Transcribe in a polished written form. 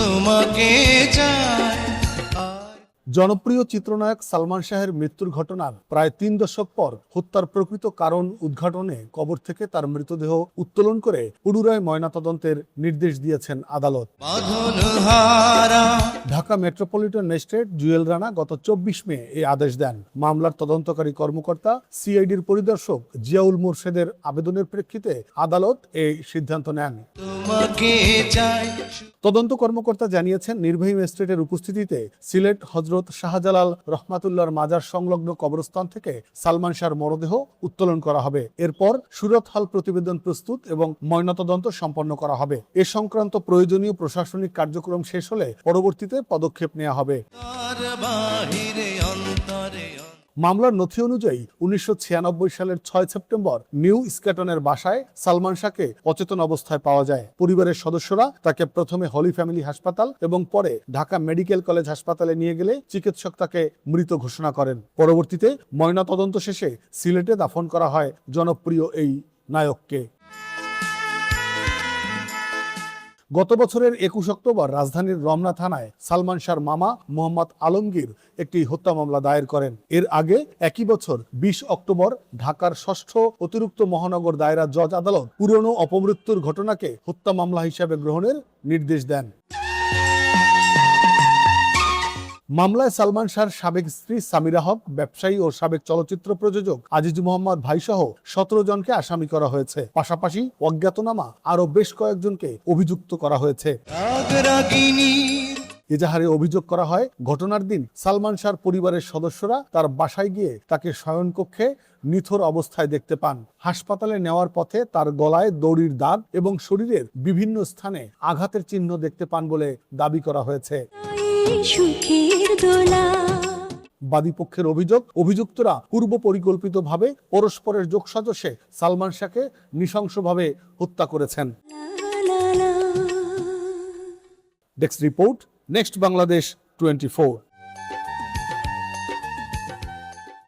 তোমাকে চাই। জনপ্রিয় চিত্রনায়ক সালমান শাহের মৃত্যুর ঘটনার প্রায় ৩ দশক পর হত্যার প্রকৃত কারণ উদ্ঘাটনে কবর থেকে তার মৃতদেহ উত্তোলন করে পুনরায় ময়নাতদন্তের নির্দেশ দিয়েছেন আদালত। ঢাকা মেট্রোপলিটন ম্যাজিস্ট্রেট জুয়েল রানা গত ২৪ মে এই আদেশ দেন। মামলার তদন্তকারী কর্মকর্তা সিআইডির পরিদর্শক জিয়াউল মোরশেদের আবেদনের প্রেক্ষিতে আদালত এই সিদ্ধান্ত নেন। তদন্ত কর্মকর্তা জানিয়েছেন, নির্বাহী ম্যাজিস্ট্রেটের উপস্থিতিতে সিলেট হযরত শাহজালাল রহমাতুল্লাহর মাজার সংলগ্ন কবরস্থান থেকে সালমান শাহর মরদেহ উত্তোলন করা হবে। এরপর সুরত হল প্রতিবেদন প্রস্তুত এবং ময়নাতদন্ত সম্পন্ন করা হবে। এ সংক্রান্ত প্রয়োজনীয় প্রশাসনিক কার্যক্রম শেষ হলে পরবর্তীতে পদক্ষেপ নেওয়া হবে। মামলার নথি অনুযায়ী ১৯৯৬ সালের ৬ সেপ্টেম্বর নিউ স্ক্যাটনের বাসায় সালমান শাহকে অচেতন অবস্থায় পাওয়া যায়। পরিবারের সদস্যরা তাকে প্রথমে হলি ফ্যামিলি হাসপাতাল এবং পরে ঢাকা মেডিকেল কলেজ হাসপাতালে নিয়ে গেলে চিকিৎসক তাকে মৃত ঘোষণা করেন। পরবর্তীতে ময়নাতদন্ত শেষে সিলেটে দাফন করা হয় জনপ্রিয় এই নায়ককে। গত বছরের ২১ অক্টোবর রাজধানীর রমনা থানায় সালমান শাহর মামা মোহাম্মদ আলমগীর একটি হত্যা মামলা দায়ের করেন। এর আগে একই বছর ২০ অক্টোবর ঢাকার ৬ষ্ঠ অতিরিক্ত মহানগর দায়রা জজ আদালত পুরনো অপমৃত্যুর ঘটনাকে হত্যা মামলা হিসেবে গ্রহণের নির্দেশ দেন। মামলায় সালমান শাহর সাবেক স্ত্রী সামিরা হক, ব্যবসায়ী ও সাবেক চলচ্চিত্র প্রযোজক আজিজ মোহাম্মদ ভাই সহ ১৭ জনকে আসামি করা হয়েছে। পাশাপাশি অজ্ঞাতনামা আরো বেশ কয়েকজনকে অভিযুক্ত করা হয়েছে। এজাহারে অভিযোগ করা হয়, ঘটনার দিন সালমান শাহর পরিবারের সদস্যরা তার বাসায় গিয়ে তাকে শয়নকক্ষে নিথর অবস্থায় দেখতে পান। হাসপাতালে নেওয়ার পথে তার গলায় দড়ির দাগ এবং শরীরের বিভিন্ন স্থানে আঘাতের চিহ্ন দেখতে পান বলে দাবি করা হয়েছে। বাদীপক্ষের অভিযোগ, অভিযুক্তরা পূর্ব পরিকল্পিতভাবে পরস্পরের যোগসাজশে সালমান শাহকে নৃশংসভাবে হত্যা করেছেন। Desk report, next Bangladesh 24।